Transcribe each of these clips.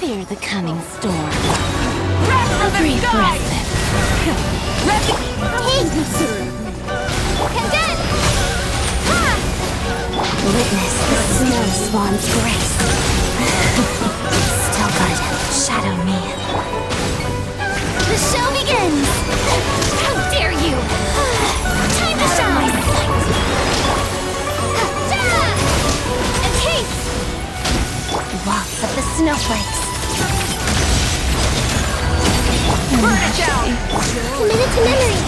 fear the coming storm. Wrap the Breathe sky! breath. Hey! Condense! Ha! Witness the snow swan's grace. Still good. Shadow me. The show begins! How dare you! Time to shine! And haste! Waltz of the snowflakes. Burn it down! Minute to memory.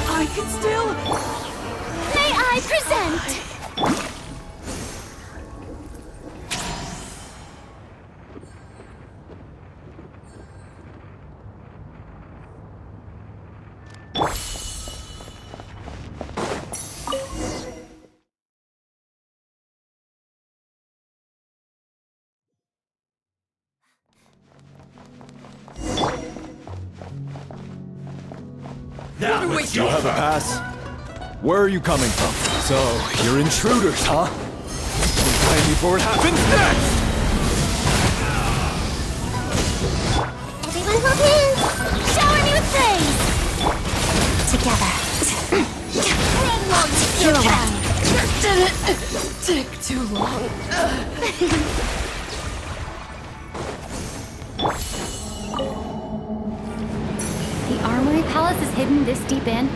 I can still... May I present... Now you have a pass? Where are you coming from? So, you're intruders, huh? Prepare me for what happens next! Everyone hold hands. Shower me with praise! Together. Run while you You still can. Didn't take too long. The Armory Palace is hidden this deep in?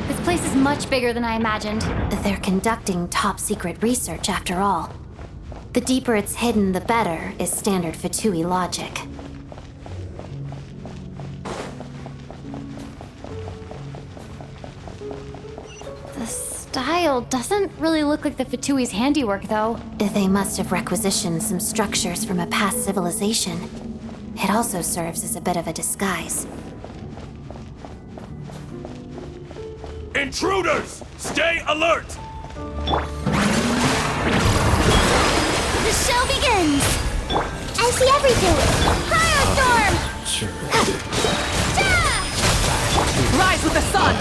This place is much bigger than I imagined. They're conducting top-secret research, after all. The deeper it's hidden, the better, is standard Fatui logic. The style doesn't really look like the Fatui's handiwork, though. They must have requisitioned some structures from a past civilization. It also serves as a bit of a disguise. Intruders! Stay alert! The show begins! I see everything! Firestorm! Rise with the sun!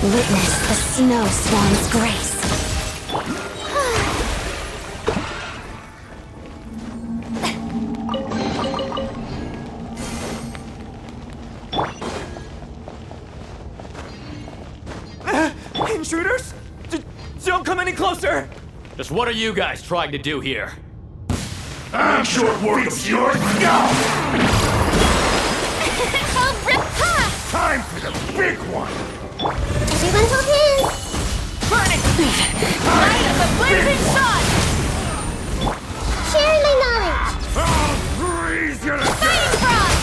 Witness the snow swan's grace. Intruders? Don't come any closer! Just what are you guys trying to do here? I'm short work of yours now! Oh, rip! Ha! Time for the big one! Everyone hold hands. Burn it! Light of the blazing sun! Share my knowledge. I'll freeze you to Fighting death! frost!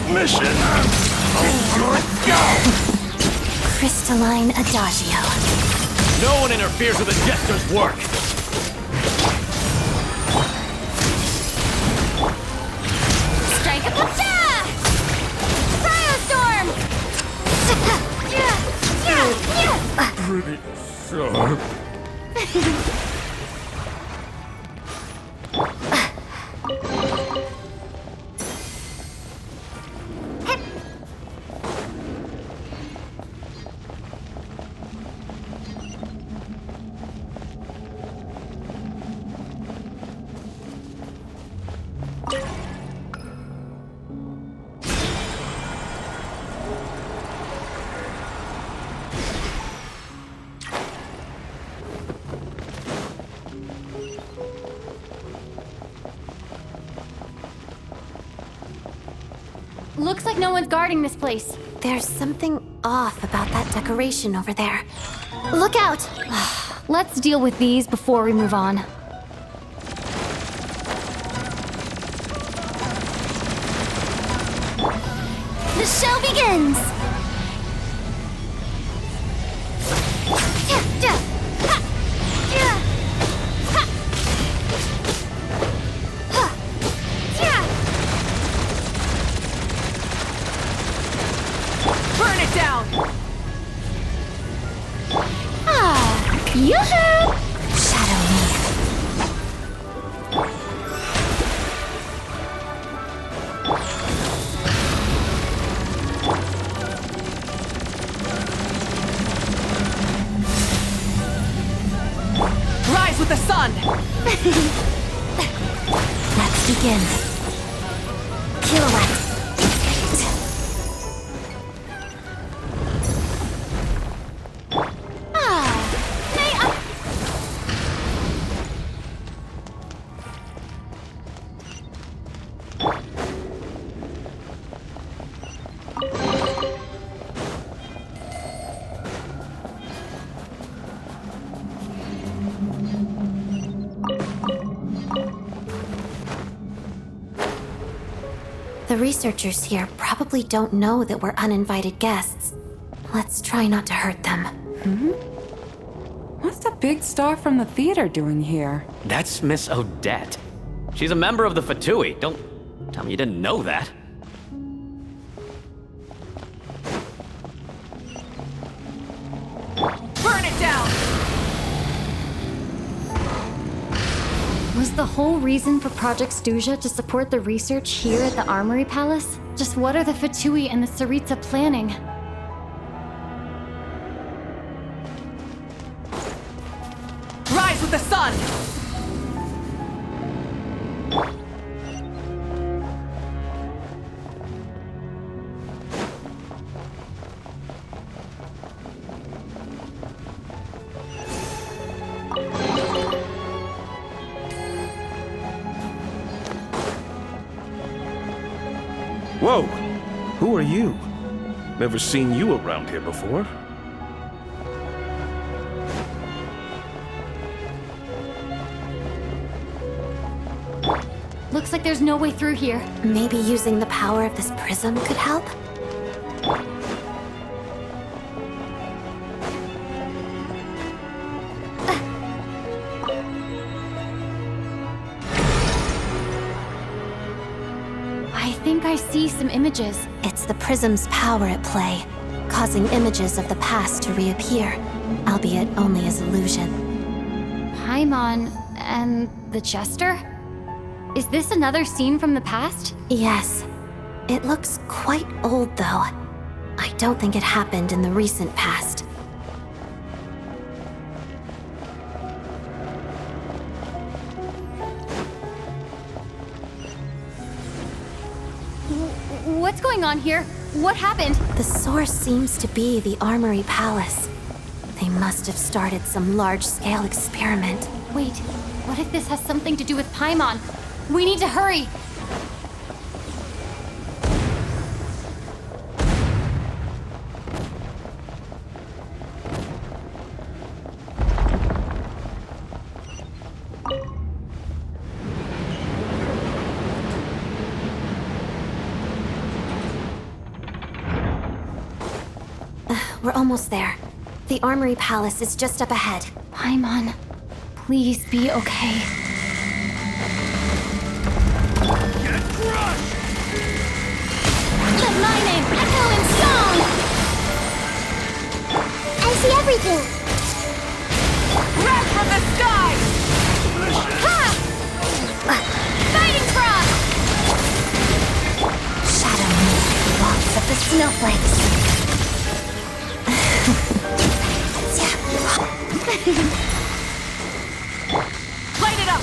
Mission yours now! Crystalline adagio. No one interferes with a jester's work! Strike a pata! Firestorm! Pretty sharp. Looks like no one's guarding this place. There's something off about that decoration over there. Look out! Let's deal with these before we move on. The show begins! Burn it down! Yoo-hoo! Shadow me. with the sun! Let's begin. Kilowatt. The researchers here probably don't know that we're uninvited guests. Let's try not to hurt them. What's the big star from the theater doing here? That's Miss Odette. She's a member of the Fatui. Don't tell me you didn't know that. Burn it down! Was the whole reason for Project Stuja to support the research here at the Armory Palace? Just what are the Fatui and the Tsaritsa planning? Rise with the sun! Whoa! Who are you? Never seen you around here before. Looks like there's no way through here. Maybe using the power of this prism could help? I think I see some images. It's the prism's power at play, causing images of the past to reappear, albeit only as illusion. Paimon and the Jester? Is this another scene from the past? Yes. It looks quite old, though. I don't think it happened in the recent past. What's going on here? What happened? The source seems to be the Armory Palace. They must have started some large-scale experiment. Wait, what if this has something to do with Paimon? We need to hurry! We're almost there. The Armory Palace is just up ahead. Paimon, please be okay. Get crushed! Let my name echo in song! I see everything! Wrath from the sky! Ha! Fighting frost! Shadow me, walks of the snowflakes. Light it up!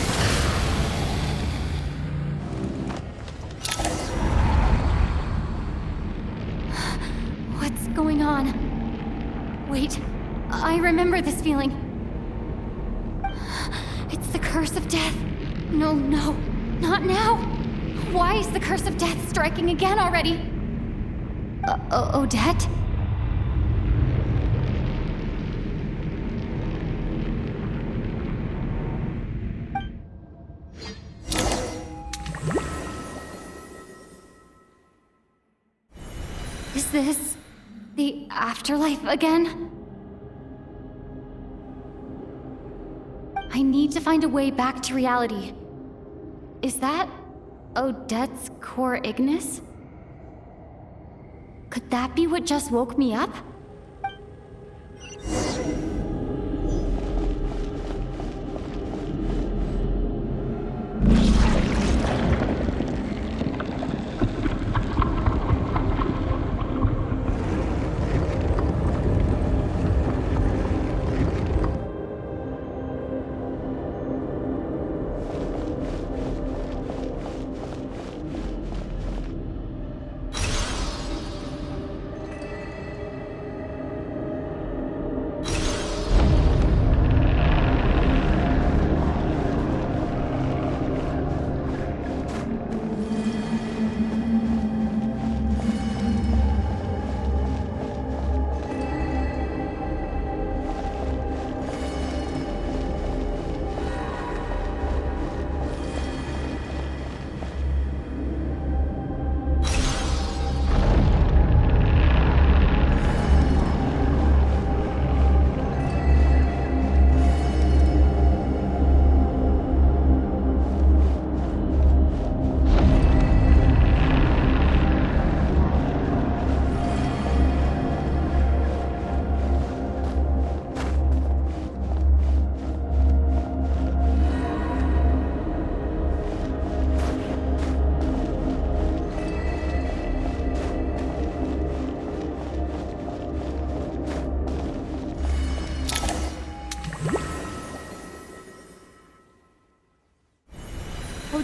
What's going on? Wait, I remember this feeling. It's the curse of death. No, not now. Why is the curse of death striking again already? Odette? Is this the afterlife again? I need to find a way back to reality. Is that Odette's core Ignis? Could that be what just woke me up?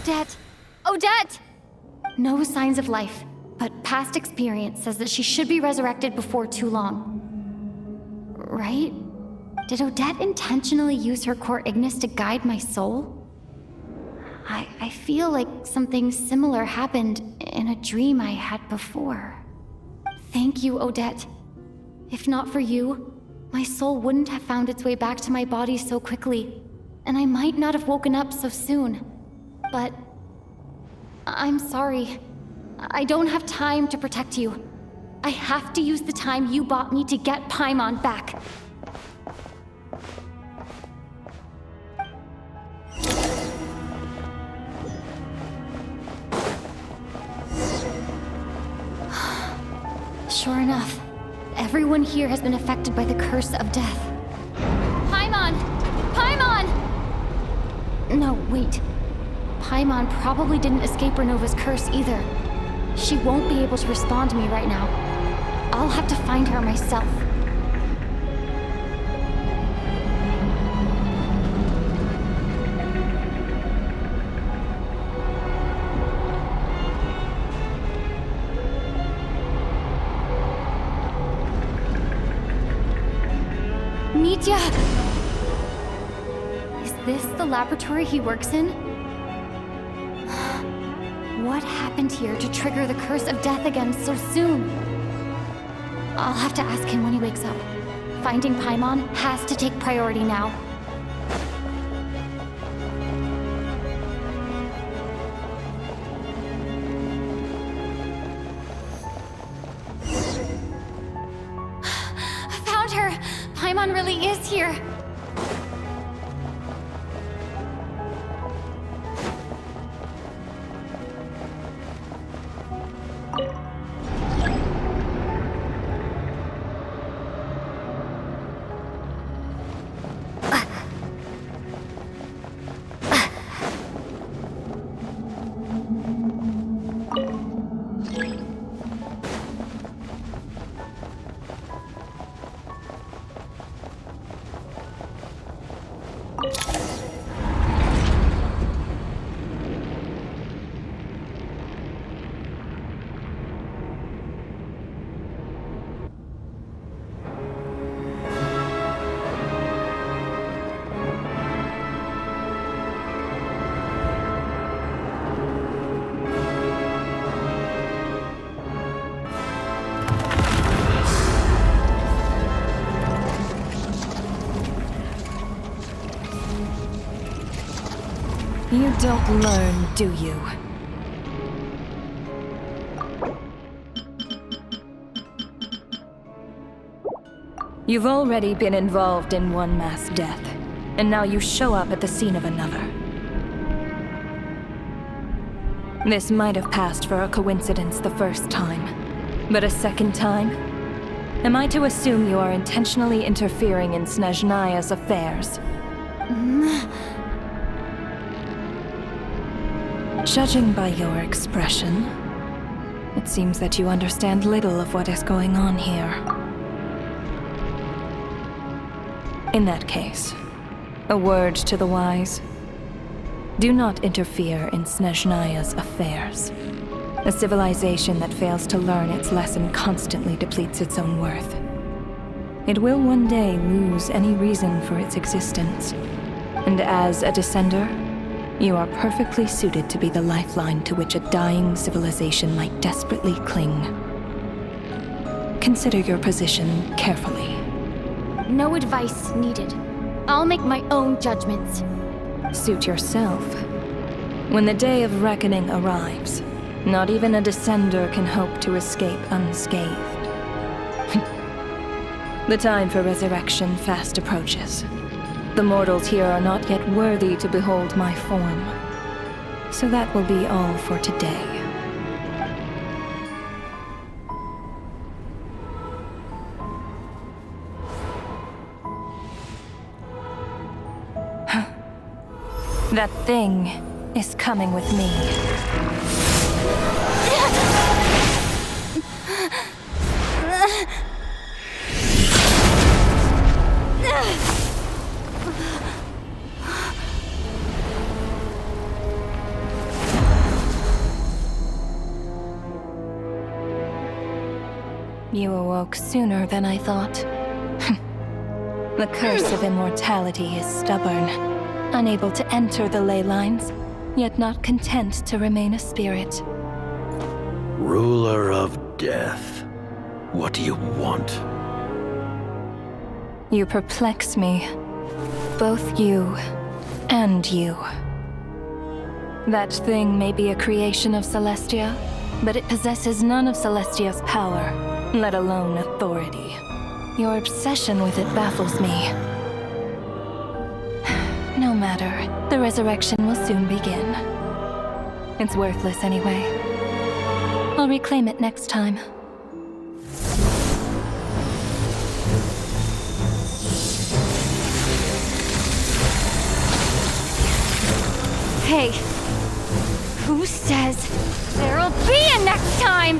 Odette! Odette! No signs of life, but past experience says that she should be resurrected before too long. Right? Did Odette intentionally use her core Ignis to guide my soul? I feel like something similar happened in a dream I had before. Thank you, Odette. If not for you, my soul wouldn't have found its way back to my body so quickly, and I might not have woken up so soon. But I'm sorry. I don't have time to protect you. I have to use the time you bought me to get Paimon back. Sure enough, everyone here has been affected by the curse of death. Paimon! Paimon! No, wait. Paimon probably didn't escape Renova's curse either. She won't be able to respond to me right now. I'll have to find her myself. Mitya! Is this the laboratory he works in? What happened here to trigger the curse of death again so soon? I'll have to ask him when he wakes up. Finding Paimon has to take priority now. Found her! Paimon really is here! You don't learn, do you? You've already been involved in one mass death, and now you show up at the scene of another. This might have passed for a coincidence the first time, but a second time? Am I to assume you are intentionally interfering in Snezhnaya's affairs? Judging by your expression, it seems that you understand little of what is going on here. In that case, a word to the wise. Do not interfere in Snezhnaya's affairs. A civilization that fails to learn its lesson constantly depletes its own worth. It will one day lose any reason for its existence. And as a descender, you are perfectly suited to be the lifeline to which a dying civilization might desperately cling. Consider your position carefully. No advice needed. I'll make my own judgments. Suit yourself. When the day of reckoning arrives, not even a descender can hope to escape unscathed. The time for resurrection fast approaches. The mortals here are not yet worthy to behold my form. So that will be all for today. That thing is coming with me. You awoke sooner than I thought. The curse of immortality is stubborn, unable to enter the ley lines, yet not content to remain a spirit. Ruler of Death, what do you want? You perplex me. Both you and you. That thing may be a creation of Celestia, but it possesses none of Celestia's power, let alone authority. Your obsession with it baffles me. No matter, the resurrection will soon begin. It's worthless anyway. I'll reclaim it next time. Hey, who says there'll be a next time?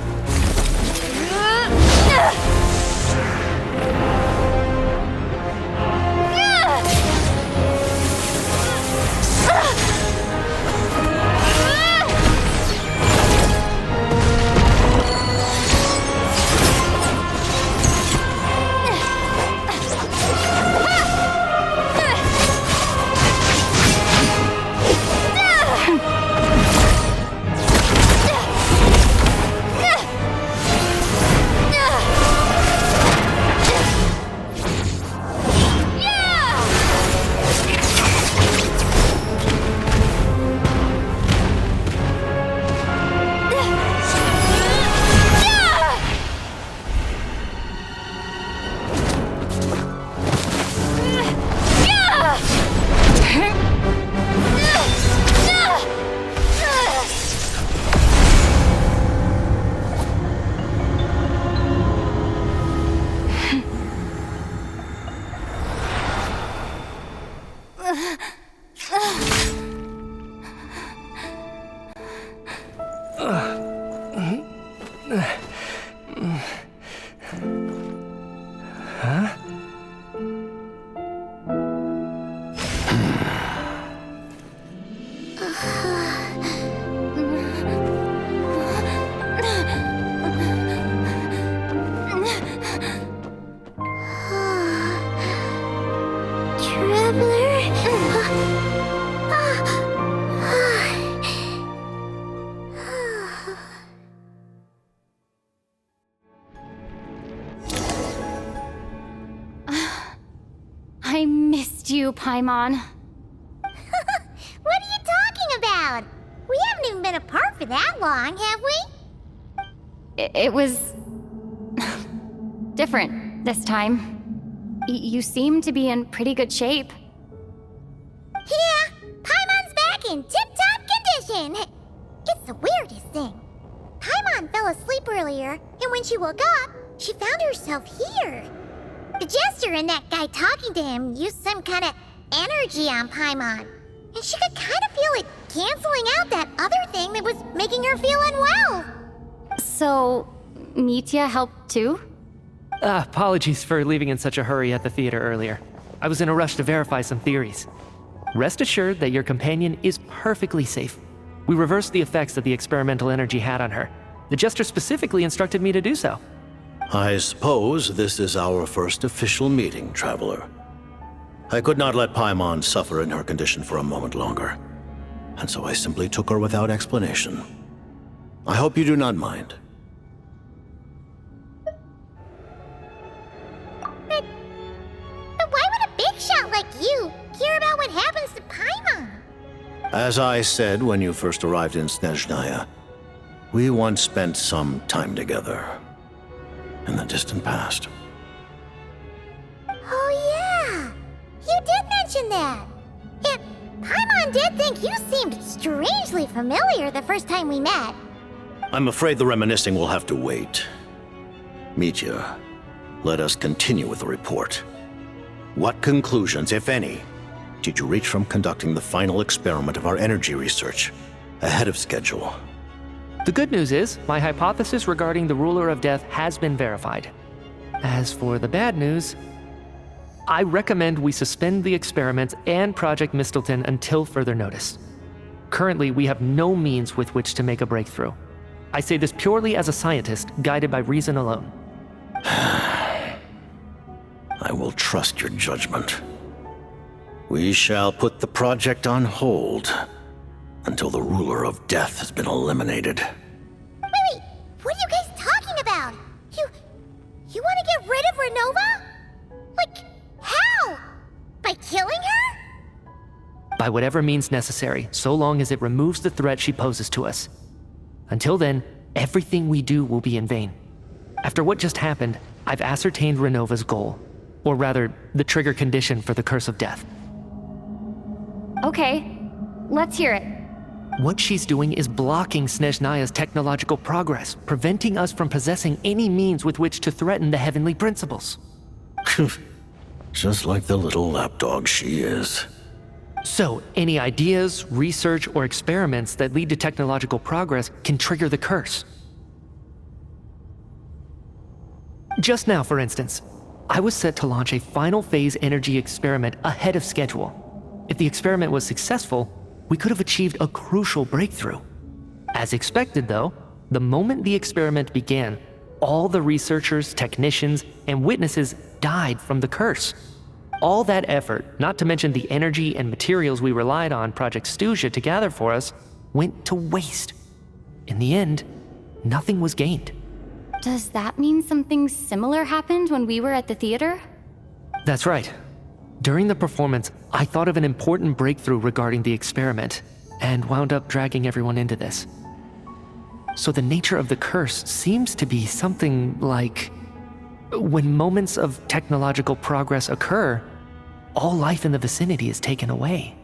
I missed you, Paimon. What are you talking about? We haven't even been apart for that long, have we? It was different this time. You seem to be in pretty good shape. Yeah, Paimon's back in tip-top condition. It's the weirdest thing. Paimon fell asleep earlier, and when she woke up, she found herself here. The Jester and that guy talking to him used some kind of energy on Paimon, and she could kind of feel it canceling out that other thing that was making her feel unwell. So, Mitya helped too? Apologies for leaving in such a hurry at the theater earlier. I was in a rush to verify some theories. Rest assured that your companion is perfectly safe. We reversed the effects that the experimental energy had on her. The Jester specifically instructed me to do so. I suppose this is our first official meeting, Traveler. I could not let Paimon suffer in her condition for a moment longer, and so I simply took her without explanation. I hope you do not mind. But why would a big shot like you care about what happens to Paimon? As I said when you first arrived in Snezhnaya, we once spent some time together. In the distant past. Oh yeah, you did mention that. And Paimon did think you seemed strangely familiar the first time we met. I'm afraid the reminiscing will have to wait. Mitya, let us continue with the report. What conclusions, if any, did you reach from conducting the final experiment of our energy research ahead of schedule? The good news is, my hypothesis regarding the Ruler of Death has been verified. As for the bad news, I recommend we suspend the experiments and Project Mistleton until further notice. Currently, we have no means with which to make a breakthrough. I say this purely as a scientist, guided by reason alone. I will trust your judgment. We shall put the project on hold until the ruler of death has been eliminated. Wait, what are you guys talking about? You want to get rid of Renova? Like, how? By killing her? By whatever means necessary, so long as it removes the threat she poses to us. Until then, everything we do will be in vain. After what just happened, I've ascertained Renova's goal. Or rather, the trigger condition for the Curse of Death. Okay, let's hear it. What she's doing is blocking Snezhnaya's technological progress, preventing us from possessing any means with which to threaten the heavenly principles. Just like the little lapdog she is. So, any ideas, research, or experiments that lead to technological progress can trigger the curse. Just now, for instance, I was set to launch a final phase energy experiment ahead of schedule. If the experiment was successful, we could have achieved a crucial breakthrough. As expected, though, the moment the experiment began, all the researchers, technicians, and witnesses died from the curse. All that effort, not to mention the energy and materials we relied on Project Stuja to gather for us, went to waste. In the end, nothing was gained. Does that mean something similar happened when we were at the theater? That's right. During the performance, I thought of an important breakthrough regarding the experiment, and wound up dragging everyone into this. So the nature of the curse seems to be something like, when moments of technological progress occur, all life in the vicinity is taken away.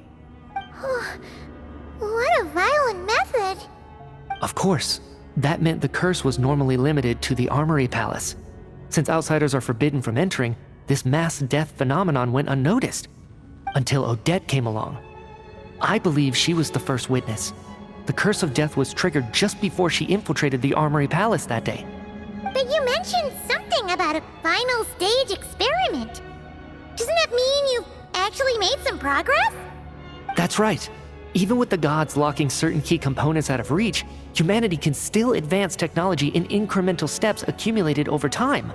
What a violent method. Of course, that meant the curse was normally limited to the Armory Palace. Since outsiders are forbidden from entering, this mass death phenomenon went unnoticed, until Odette came along. I believe she was the first witness. The Curse of Death was triggered just before she infiltrated the Armory Palace that day. But you mentioned something about a final stage experiment. Doesn't that mean you've actually made some progress? That's right. Even with the gods locking certain key components out of reach, humanity can still advance technology in incremental steps accumulated over time.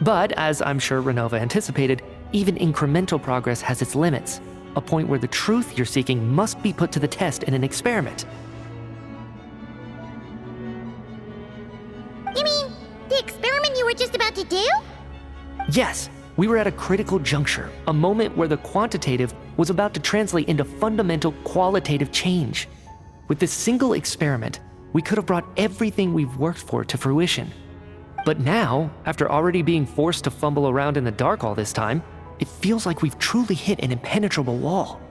But, as I'm sure Renova anticipated, even incremental progress has its limits, a point where the truth you're seeking must be put to the test in an experiment. You mean the experiment you were just about to do? Yes, we were at a critical juncture, a moment where the quantitative was about to translate into fundamental qualitative change. With this single experiment, we could have brought everything we've worked for to fruition. But now, after already being forced to fumble around in the dark all this time, it feels like we've truly hit an impenetrable wall.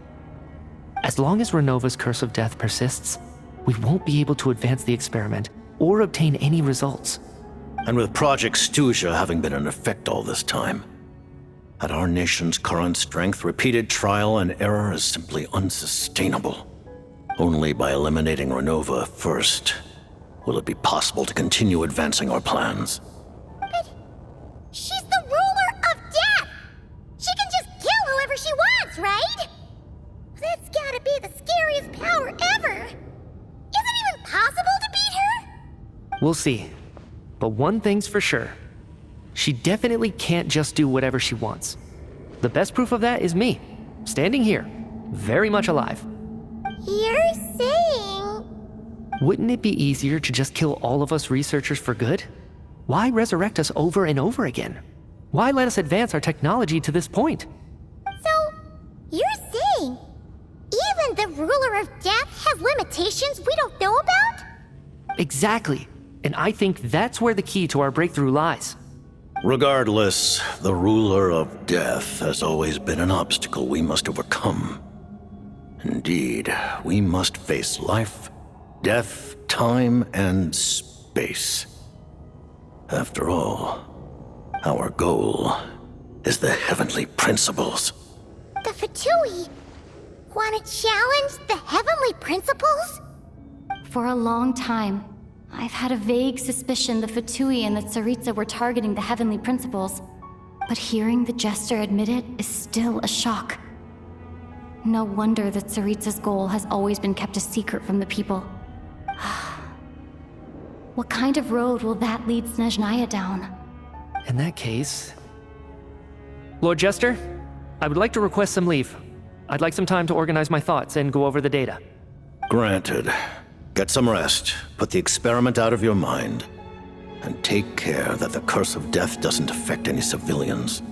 As long as Renova's Curse of Death persists, we won't be able to advance the experiment or obtain any results. And with Project Stuja having been in effect all this time, at our nation's current strength, repeated trial and error is simply unsustainable. Only by eliminating Renova first will it be possible to continue advancing our plans. But she's the ruler of death! She can just kill whoever she wants, right? That's gotta be the scariest power ever! Is it even possible to beat her? We'll see. But one thing's for sure. She definitely can't just do whatever she wants. The best proof of that is me, standing here, very much alive. You're saying... Wouldn't it be easier to just kill all of us researchers for good? Why resurrect us over and over again? Why let us advance our technology to this point? So, you're saying even the ruler of death has limitations we don't know about? Exactly. And I think that's where the key to our breakthrough lies. Regardless, the ruler of death has always been an obstacle we must overcome. Indeed, we must face life, death, time, and space. After all, our goal is the heavenly principles. The Fatui want to challenge the heavenly principles? For a long time, I've had a vague suspicion the Fatui and the Tsaritsa were targeting the heavenly principles. But hearing the Jester admit it is still a shock. No wonder that Tsaritsa's goal has always been kept a secret from the people. What kind of road will that lead Snezhnaya down? In that case... Lord Jester, I would like to request some leave. I'd like some time to organize my thoughts and go over the data. Granted. Get some rest, put the experiment out of your mind, and take care that the curse of death doesn't affect any civilians.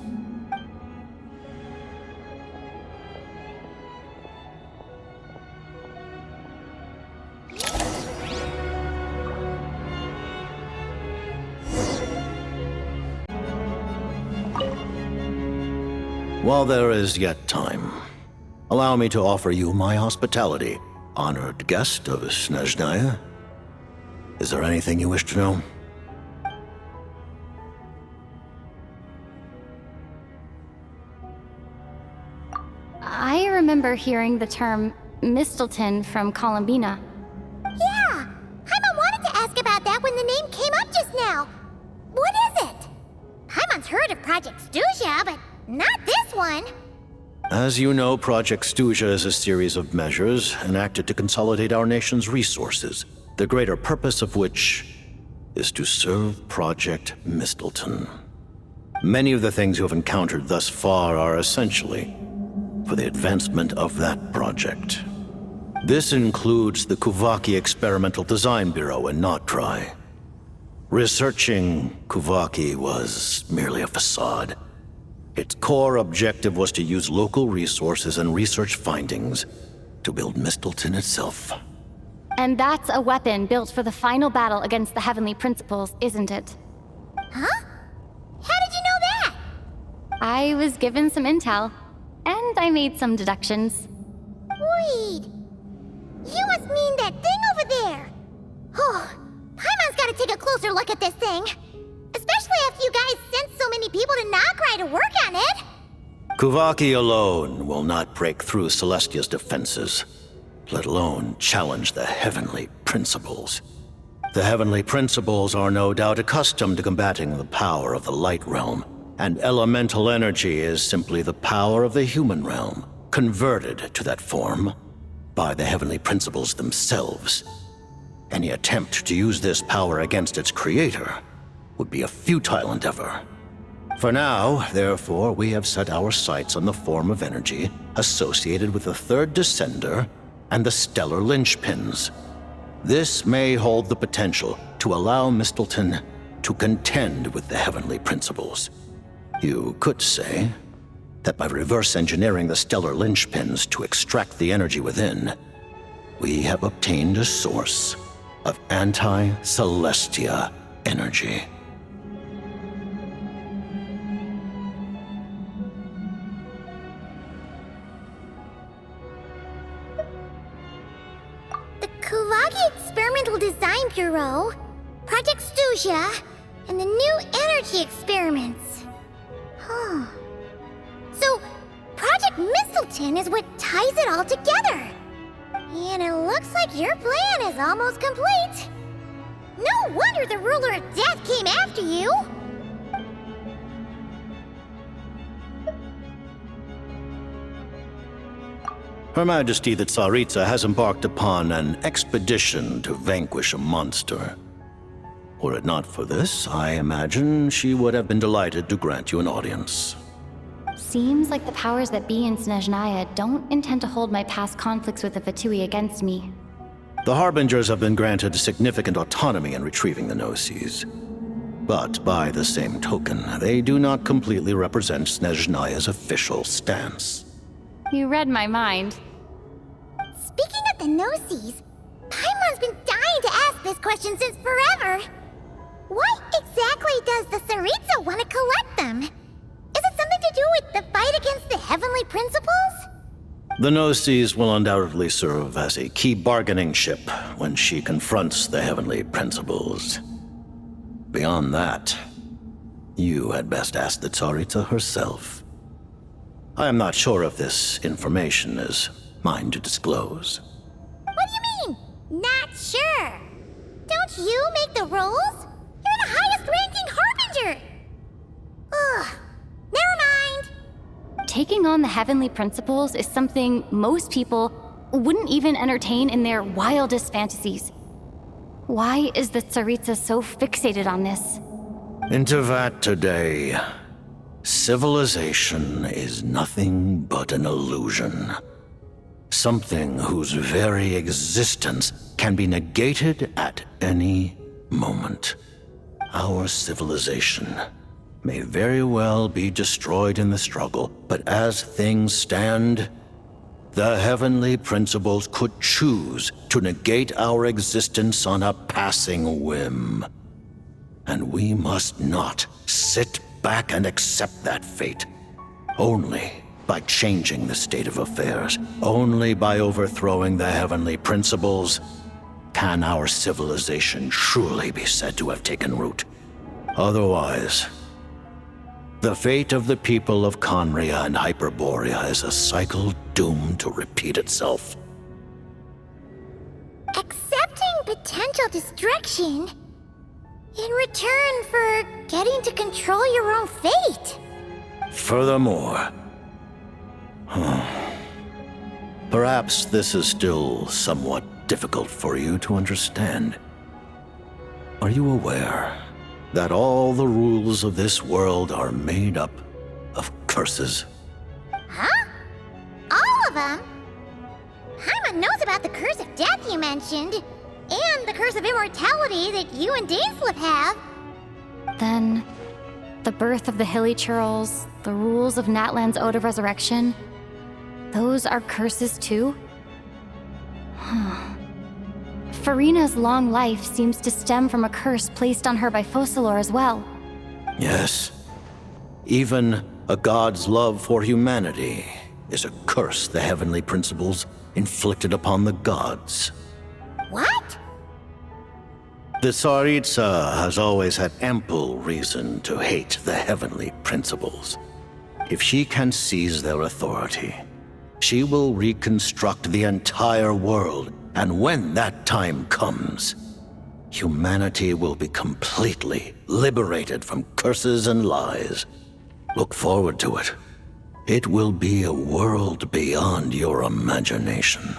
While there is yet time, allow me to offer you my hospitality, honored guest of Snezhnaya. Is there anything you wish to know? I remember hearing the term Mistleton from Columbina. Yeah! Paimon wanted to ask about that when the name came up just now. What is it? Paimon's heard of Project Stuja, but not this one. As you know, Project Stuja is a series of measures enacted to consolidate our nation's resources, the greater purpose of which is to serve Project Mistleton. Many of the things you have encountered thus far are essentially for the advancement of that project. This includes the Kuvaki Experimental Design Bureau in Notdry. Researching Kuvaki was merely a facade. Its core objective was to use local resources and research findings to build Mistleton itself. And that's a weapon built for the final battle against the Heavenly Principles, isn't it? Huh? How did you know that? I was given some intel, and I made some deductions. Wait. You must mean that thing over there. Oh, Paimon's gotta take a closer look at this thing. Especially after you guys sent so many people to Notdry to work on it. Kuvaki alone will not break through Celestia's defenses, let alone challenge the Heavenly Principles. The Heavenly Principles are no doubt accustomed to combating the power of the Light Realm, and elemental energy is simply the power of the human realm, converted to that form by the Heavenly Principles themselves. Any attempt to use this power against its creator would be a futile endeavor. For now, therefore, we have set our sights on the form of energy associated with the Third Descender and the Stellar Linchpins. This may hold the potential to allow Mistleton to contend with the Heavenly Principles. You could say that by reverse engineering the Stellar Linchpins to extract the energy within, we have obtained a source of anti-Celestia energy. Kuvaki Experimental Design Bureau, Project Stuja, and the new energy experiments. Huh. So, Project Mistleton is what ties it all together. And it looks like your plan is almost complete. No wonder the Ruler of Death came after you. Her Majesty the Tsaritsa has embarked upon an expedition to vanquish a monster. Were it not for this, I imagine she would have been delighted to grant you an audience. Seems like the powers that be in Snezhnaya don't intend to hold my past conflicts with the Fatui against me. The Harbingers have been granted significant autonomy in retrieving the Gnosis. But by the same token, they do not completely represent Snezhnaya's official stance. You read my mind. Speaking of the Gnosis, Paimon's been dying to ask this question since forever. Why exactly does the Tsaritsa want to collect them? Is it something to do with the fight against the Heavenly Principles? The Gnosis will undoubtedly serve as a key bargaining chip when she confronts the Heavenly Principles. Beyond that, you had best ask the Tsaritsa herself. I am not sure if this information is mine to disclose. What do you mean, not sure? Don't you make the rules? You're the highest-ranking Harbinger! Ugh, never mind. Taking on the Heavenly Principles is something most people wouldn't even entertain in their wildest fantasies. Why is the Tsaritsa so fixated on this? In Tevat today, civilization is nothing but an illusion. Something whose very existence can be negated at any moment. Our civilization may very well be destroyed in the struggle, but as things stand, the heavenly principles could choose to negate our existence on a passing whim. And we must not sit back and accept that fate. Only by changing the state of affairs, only by overthrowing the heavenly principles, can our civilization truly be said to have taken root. Otherwise, the fate of the people of Conria and Hyperborea is a cycle doomed to repeat itself. Accepting potential destruction in return for getting to control your own fate. Furthermore, perhaps this is still somewhat difficult for you to understand. Are you aware that all the rules of this world are made up of curses? Huh? All of them? Paimon knows about the curse of death you mentioned, and the curse of immortality that you and Dainsleif have. Then, the birth of the Hilly Churls, the rules of Natlan's Ode of Resurrection, those are curses too? Farina's long life seems to stem from a curse placed on her by Focalor as well. Yes. Even a god's love for humanity is a curse the heavenly principles inflicted upon the gods. What? The Tsaritsa has always had ample reason to hate the heavenly principles. If she can seize their authority, she will reconstruct the entire world, and when that time comes, humanity will be completely liberated from curses and lies. Look forward to it. It will be a world beyond your imagination.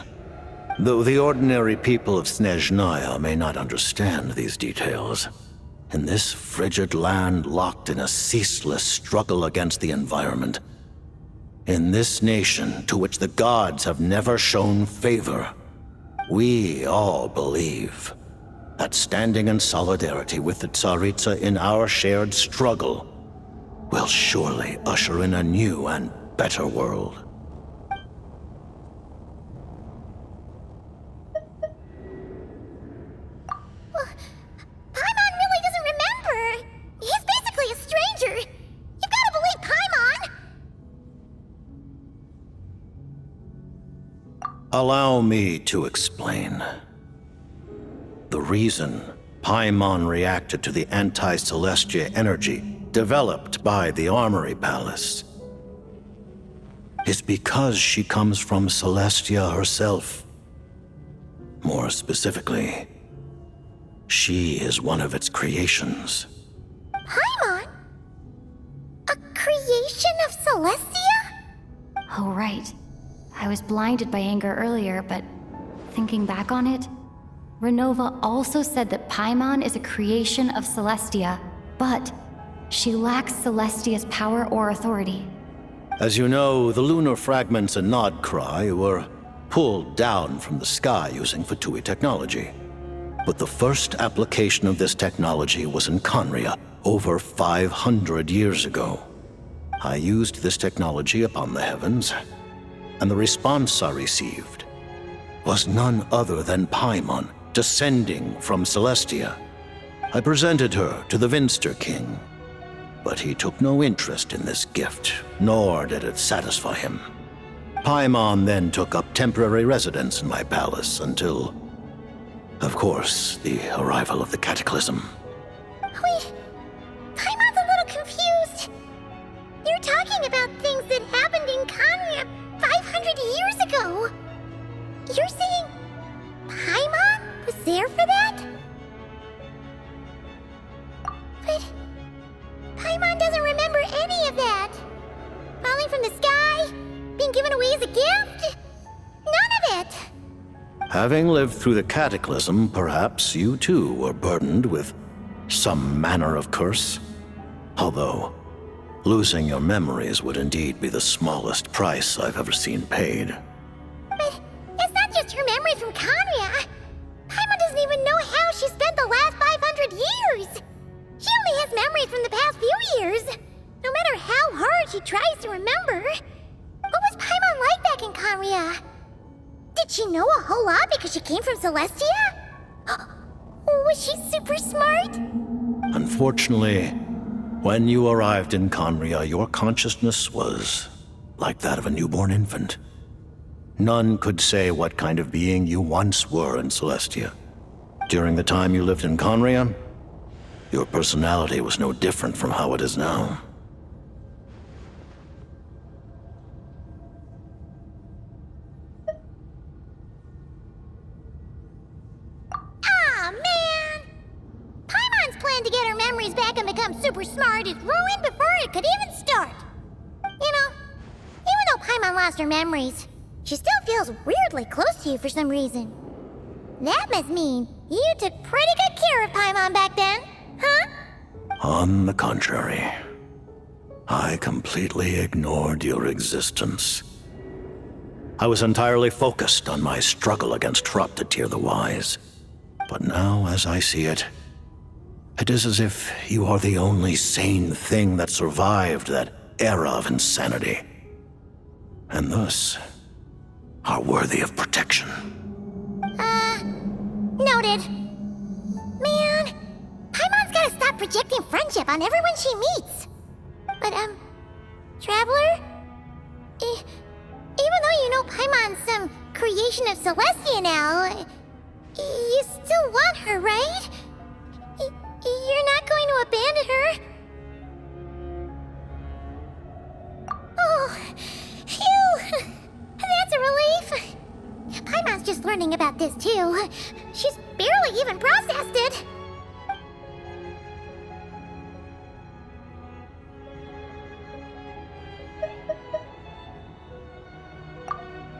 Though the ordinary people of Snezhnaya may not understand these details, in this frigid land locked in a ceaseless struggle against the environment, in this nation to which the gods have never shown favor, we all believe that standing in solidarity with the Tsaritsa in our shared struggle will surely usher in a new and better world. Paimon really doesn't remember. He's basically a stranger. You've got to believe Paimon. Allow me to explain. The reason Paimon reacted to the anti-Celestia energy developed by the Armory Palace is because she comes from Celestia herself. More specifically, she is one of its creations. Paimon? A creation of Celestia? Oh, right. I was blinded by anger earlier, but thinking back on it, Renova also said that Paimon is a creation of Celestia, but she lacks Celestia's power or authority. As you know, the lunar fragments in Nodcry were pulled down from the sky using Fatui technology. But the first application of this technology was in Conria over 500 years ago. I used this technology upon the heavens, and the response I received was none other than Paimon descending from Celestia. I presented her to the Vinster King, but he took no interest in this gift, nor did it satisfy him. Paimon then took up temporary residence in my palace until, of course, the arrival of the Cataclysm. Wait, Paimon's a little confused. You're talking about things that happened in Conria 500 years ago. You're saying Paimon was there for that? But Paimon doesn't remember any of that. Falling from the sky, being given away as a gift? None of it. Having lived through the Cataclysm, perhaps you too were burdened with some manner of curse. Although, losing your memories would indeed be the smallest price I've ever seen paid. But it's not just her memories from Conria. Paimon doesn't even know how she spent the last 500 years. She only has memories from the past few years. No matter how hard she tries to remember. What was Paimon like back in Conria? Did she know a whole lot because she came from Celestia? Was she super smart? Unfortunately, when you arrived in Conria, your consciousness was like that of a newborn infant. None could say what kind of being you once were in Celestia. During the time you lived in Conria, your personality was no different from how it is now. Aw, man! Paimon's plan to get her memories back and become super smart is ruined before it could even start. You know, even though Paimon lost her memories, she still feels weirdly close to you for some reason. That must mean you took pretty good care of Paimon back then, huh? On the contrary, I completely ignored your existence. I was entirely focused on my struggle against Troptatir the Wise. But now, as I see it, it is as if you are the only sane thing that survived that era of insanity. And thus, are worthy of protection. Noted. Man, Paimon's gotta stop projecting friendship on everyone she meets. But, Traveler? Even though you know Paimon's some creation of Celestia now, you still want her, right? You're not going to abandon her? Oh, phew! That's a relief. Paimon's just learning about this too. She's barely even processed it.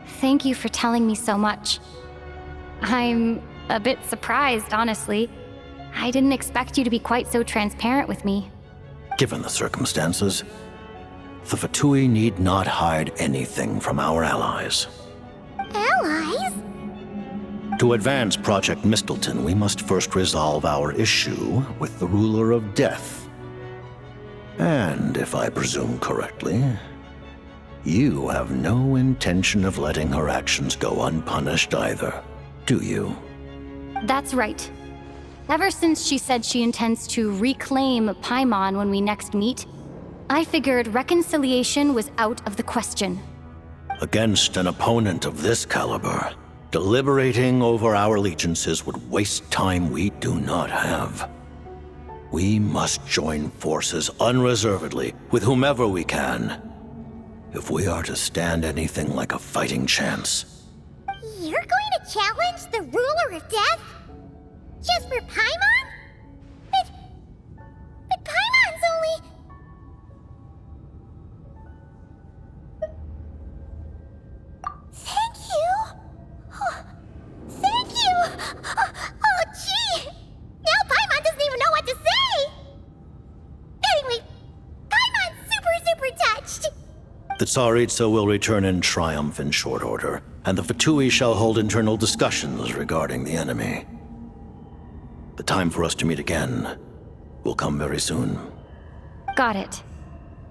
Thank you for telling me so much. I'm a bit surprised, honestly. I didn't expect you to be quite so transparent with me. Given the circumstances, the Fatui need not hide anything from our allies. Allies? To advance Project Mistleton, we must first resolve our issue with the Ruler of Death. And if I presume correctly, you have no intention of letting her actions go unpunished either, do you? That's right. Ever since she said she intends to reclaim Paimon when we next meet, I figured reconciliation was out of the question. Against an opponent of this caliber, deliberating over our allegiances would waste time we do not have. We must join forces unreservedly with whomever we can, if we are to stand anything like a fighting chance. You're going to challenge the Ruler of Death? Just for Paimon? But Paimon's only... Thank you! Oh, thank you! Oh, gee! Now Paimon doesn't even know what to say! Anyway, Paimon's super touched! The Tsaritsa will return in triumph in short order, and the Fatui shall hold internal discussions regarding the enemy. The time for us to meet again will come very soon. Got it.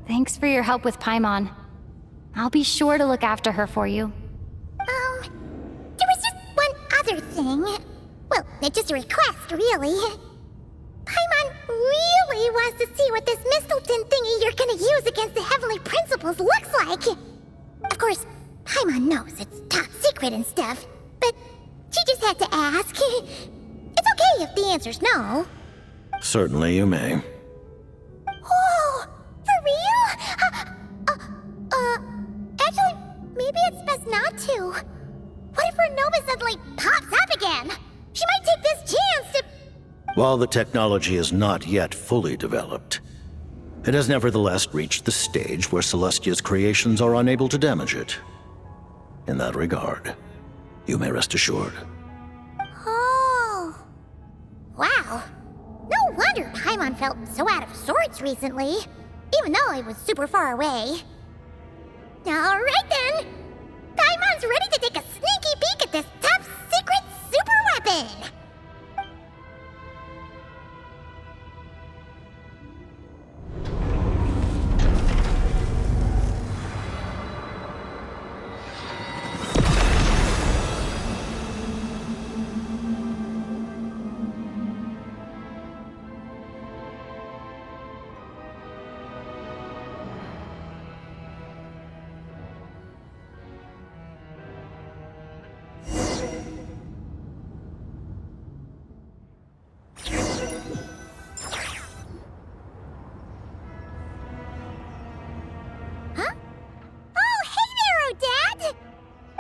Thanks for your help with Paimon. I'll be sure to look after her for you. There was just one other thing. Well, it's just a request, really. Paimon really wants to see what this Mistleton thingy you're gonna use against the Heavenly Principles looks like. Of course, Paimon knows it's top secret and stuff, but she just had to ask. It's okay if the answer's no. Certainly you may. Whoa! For real? Actually, maybe it's best not to. What if her Nova suddenly pops up again? She might take this chance to... While the technology is not yet fully developed, it has nevertheless reached the stage where Celestia's creations are unable to damage it. In that regard, you may rest assured. Oh. Wow. No wonder Paimon felt so out of sorts recently, even though it was super far away. Alright then! Paimon's ready to take a sneaky peek at this top secret super weapon!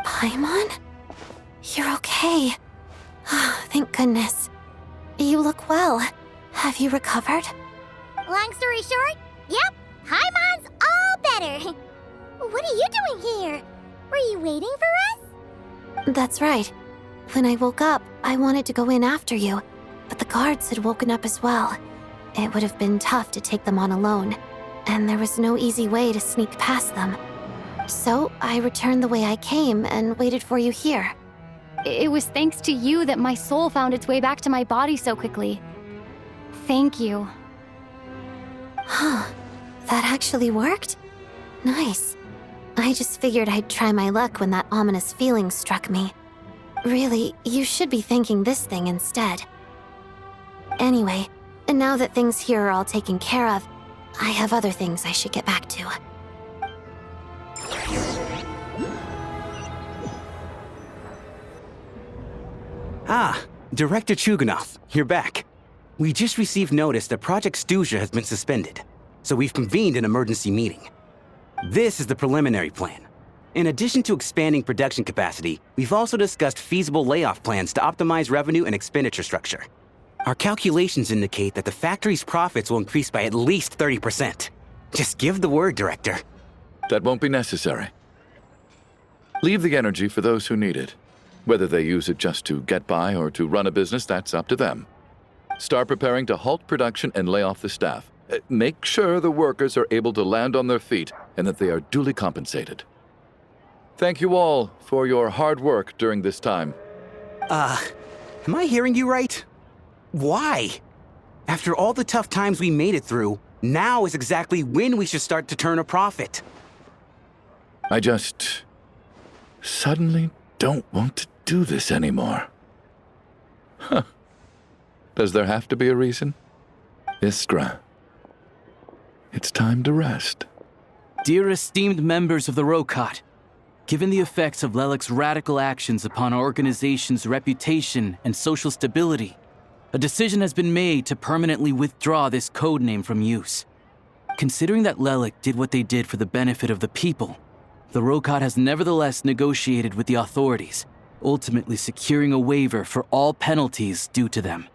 Paimon? You're okay. Thank goodness. You look well. Have you recovered? Long story short, yep, Paimon's all better. What are you doing here? Were you waiting for us? That's right. When I woke up, I wanted to go in after you, but the guards had woken up as well. It would have been tough to take them on alone, and there was no easy way to sneak past them. So I returned the way I came and waited for you here. It was thanks to you that my soul found its way back to my body so quickly. Thank you. Huh. That actually worked? Nice. I just figured I'd try my luck when that ominous feeling struck me. Really, you should be thanking this thing instead. Anyway, and now that things here are all taken care of, I have other things I should get back to. Ah, Director Chuganov, you're back. We just received notice that Project Stuja has been suspended, so we've convened an emergency meeting. This is the preliminary plan. In addition to expanding production capacity, we've also discussed feasible layoff plans to optimize revenue and expenditure structure. Our calculations indicate that the factory's profits will increase by at least 30%. Just give the word, Director. That won't be necessary. Leave the energy for those who need it. Whether they use it just to get by or to run a business, that's up to them. Start preparing to halt production and lay off the staff. Make sure the workers are able to land on their feet and that they are duly compensated. Thank you all for your hard work during this time. Am I hearing you right? Why? After all the tough times we made it through, now is exactly when we should start to turn a profit. I just suddenly don't want to do this anymore. Huh. Does there have to be a reason? Iskra, it's time to rest. Dear esteemed members of the Rokat, given the effects of Lelik's radical actions upon our organization's reputation and social stability, a decision has been made to permanently withdraw this codename from use. Considering that Lelik did what they did for the benefit of the people, the Rokat has nevertheless negotiated with the authorities, ultimately securing a waiver for all penalties due to them.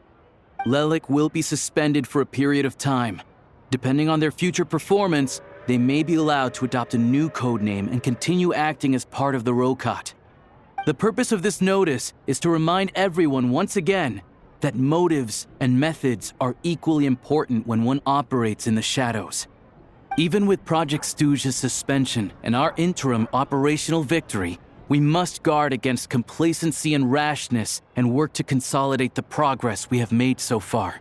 Lelik will be suspended for a period of time. Depending on their future performance, they may be allowed to adopt a new codename and continue acting as part of the Rokat. The purpose of this notice is to remind everyone once again that motives and methods are equally important when one operates in the shadows. Even with Project Stuja's suspension and our interim operational victory, we must guard against complacency and rashness and work to consolidate the progress we have made so far.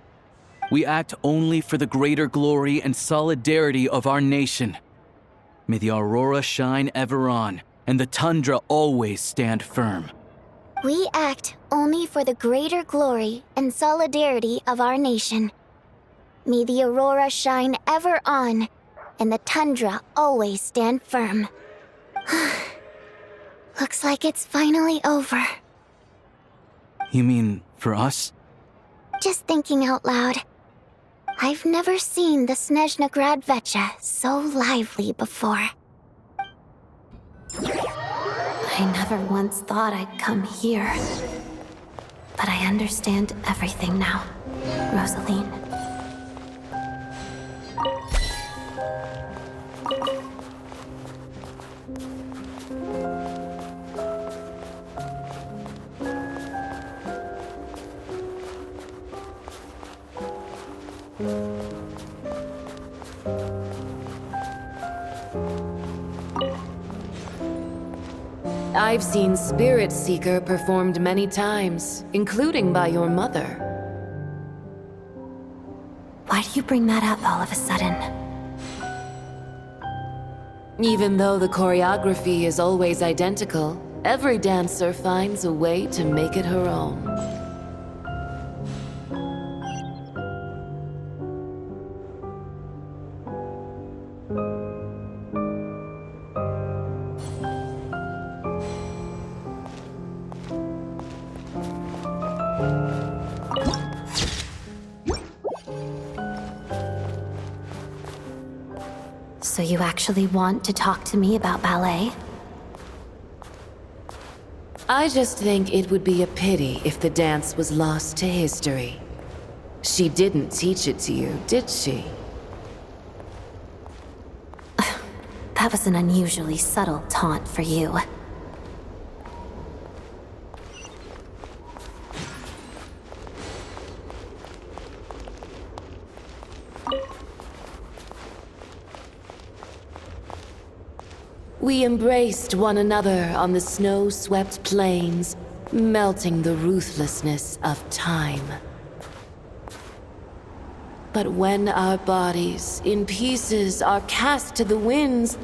We act only for the greater glory and solidarity of our nation. May the aurora shine ever on, and the tundra always stand firm. We act only for the greater glory and solidarity of our nation. May the aurora shine ever on, and the tundra always stand firm. Looks like it's finally over. You mean for us? Just thinking out loud. I've never seen the Snezhna Gradvecha so lively before. I never once thought I'd come here. But I understand everything now, Rosaline. I've seen Spirit Seeker performed many times, including by your mother. Why do you bring that up all of a sudden? Even though the choreography is always identical, every dancer finds a way to make it her own. So you actually want to talk to me about ballet? I just think it would be a pity if the dance was lost to history. She didn't teach it to you, did she? That was an unusually subtle taunt for you. We embraced one another on the snow-swept plains, melting the ruthlessness of time. But when our bodies, in pieces, are cast to the winds,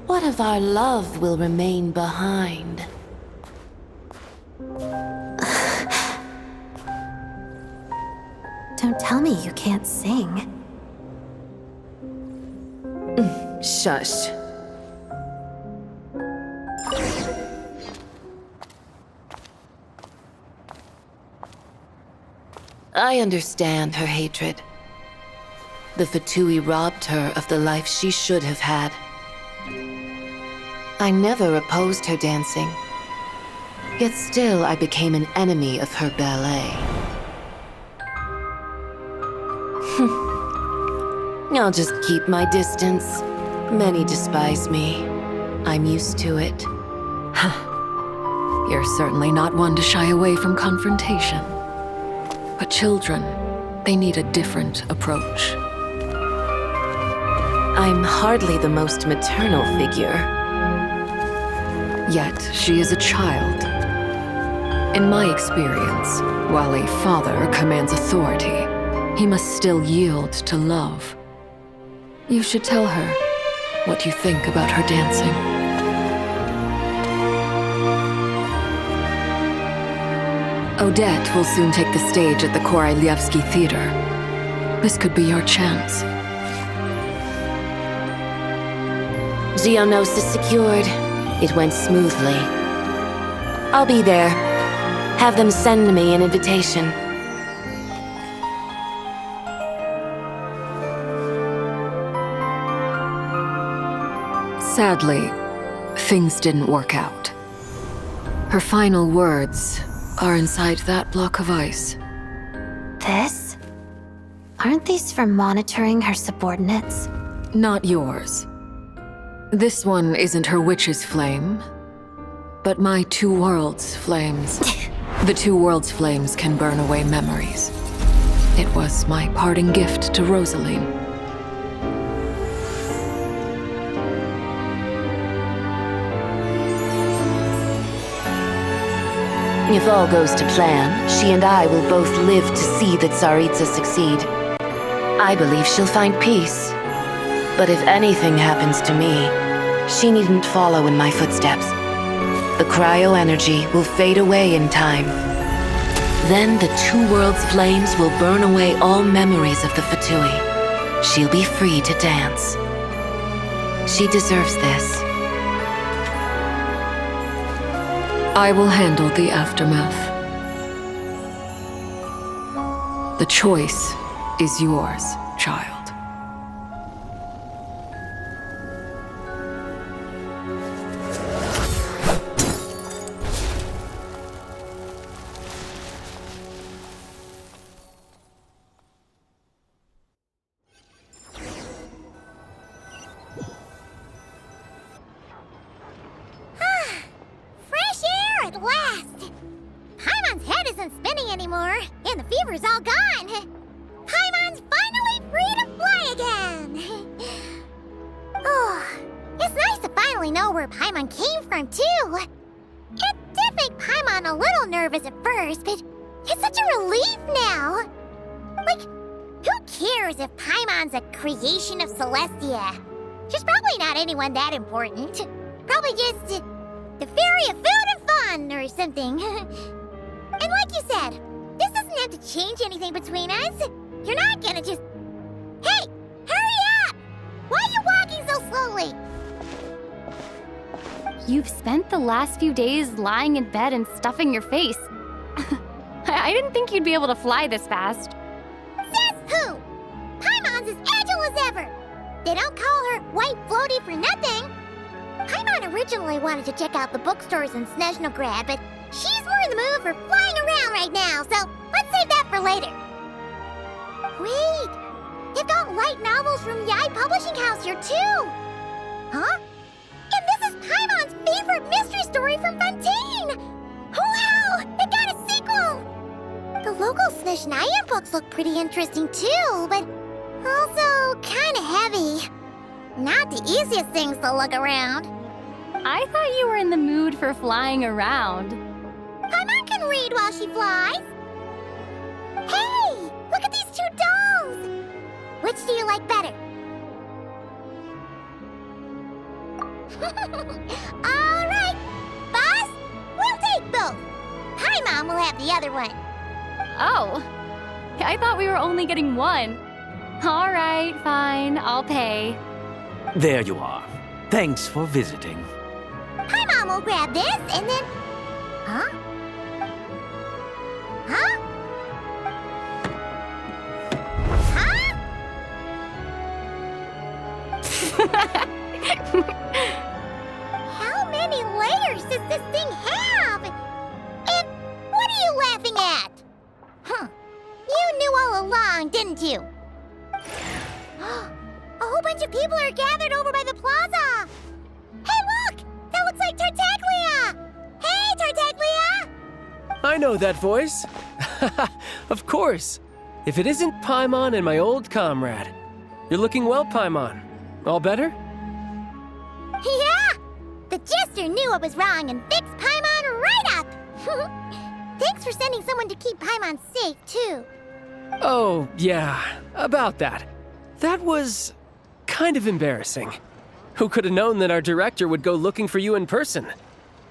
what of our love will remain behind? Don't tell me you can't sing. Shush. I understand her hatred. The Fatui robbed her of the life she should have had. I never opposed her dancing. Yet still I became an enemy of her ballet. I'll just keep my distance. Many despise me. I'm used to it. You're certainly not one to shy away from confrontation. But children, they need a different approach. I'm hardly the most maternal figure. Yet she is a child. In my experience, while a father commands authority, he must still yield to love. You should tell her what you think about her dancing. Odette will soon take the stage at the Koralyevsky Theater. This could be your chance. Geonosis secured. It went smoothly. I'll be there. Have them send me an invitation. Sadly, things didn't work out. Her final words are inside that block of ice. This? Aren't these for monitoring her subordinates? Not yours. This one isn't her witch's flame, but my two worlds' flames. The two worlds' flames can burn away memories. It was my parting gift to Rosaline. If all goes to plan, she and I will both live to see the Tsaritsa succeed. I believe she'll find peace. But if anything happens to me, she needn't follow in my footsteps. The cryo-energy will fade away in time. Then the two worlds' flames will burn away all memories of the Fatui. She'll be free to dance. She deserves this. I will handle the aftermath. The choice is yours, child. Fresh air at last! Paimon's head isn't spinning anymore, and the fever's all gone. Paimon's finally free to fly again! Oh, it's nice to finally know where Paimon came from, too. It did make Paimon a little nervous at first, but it's such a relief now. Like, who cares if Paimon's a creation of Celestia? She's probably not anyone that important. Probably just the fairy of food and fun or something. And like you said, this doesn't have to change anything between us. You're not gonna just... Hey! Hurry up! Why are you walking so slowly? You've spent the last few days lying in bed and stuffing your face. I didn't think you'd be able to fly this fast. Says who? Paimon's as agile as ever. They don't call her White Floaty for nothing. Paimon originally wanted to check out the bookstores in Snezhnograd, but she's more in the mood for flying around right now, so let's save that for later. Wait, they've got light novels from Yai Publishing House here too. Huh? And this is Paimon's favorite mystery story from Fontaine! Wow! It got a sequel! The local Snezhnaya books look pretty interesting too, but also kinda heavy. Not the easiest things to look around. I thought you were in the mood for flying around. Paimon can read while she flies. Hey! Look at these two dolls! Which do you like better? Alright, boss! We'll take both! Paimon will have the other one. Oh, I thought we were only getting one. All right, fine, I'll pay. There you are. Thanks for visiting. Paimon will grab this and then... Huh? Huh? How many layers does this thing have? And what are you laughing at? Huh. You knew all along, didn't you? A whole bunch of people are gathered over by the plaza. Hey, look! That looks like Tartaglia! Hey, Tartaglia! I know that voice. Of course. If it isn't Paimon and my old comrade. You're looking well, Paimon. All better? Yeah! The jester knew I was wrong and fixed Paimon right up! Thanks for sending someone to keep Paimon safe, too. Oh, yeah. About that. That was kind of embarrassing. Who could have known that our director would go looking for you in person?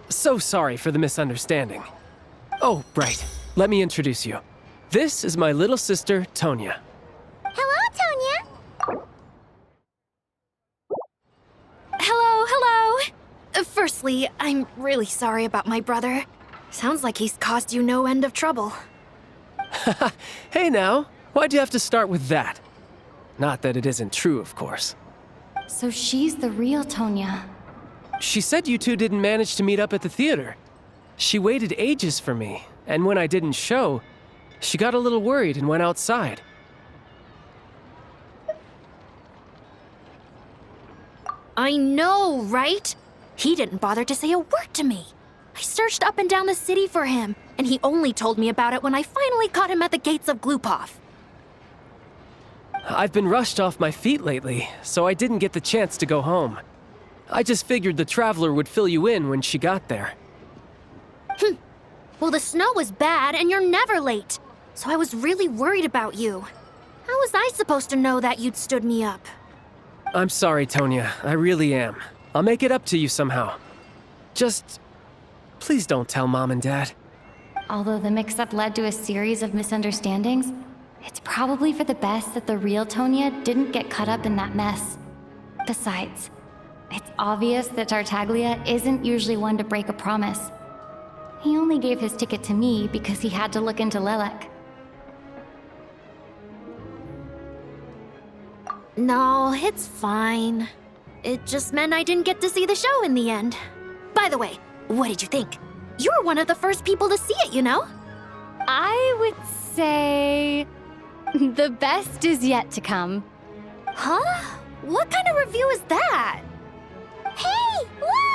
So sorry for the misunderstanding. Oh, right. Let me introduce you. This is my little sister, Tonya. Hello, Tonya. Hello. Firstly, I'm really sorry about my brother. Sounds like he's caused you no end of trouble. Hey now, why'd you have to start with that? Not that it isn't true, of course. So she's the real Tonya. She said you two didn't manage to meet up at the theater. She waited ages for me, and when I didn't show, she got a little worried and went outside. I know, right? He didn't bother to say a word to me. I searched up and down the city for him, and he only told me about it when I finally caught him at the gates of Glupov. I've been rushed off my feet lately, so I didn't get the chance to go home. I just figured the Traveler would fill you in when she got there. Well, the snow was bad, and you're never late. So I was really worried about you. How was I supposed to know that you'd stood me up? I'm sorry, Tonya. I really am. I'll make it up to you somehow. Just... please don't tell Mom and Dad. Although the mix-up led to a series of misunderstandings, it's probably for the best that the real Tonya didn't get caught up in that mess. Besides, it's obvious that Tartaglia isn't usually one to break a promise. He only gave his ticket to me because he had to look into Lelek. No, it's fine. It just meant I didn't get to see the show in the end. By the way, what did you think? You were one of the first people to see it, you know? I would say... the best is yet to come. Huh? What kind of review is that? Hey, look!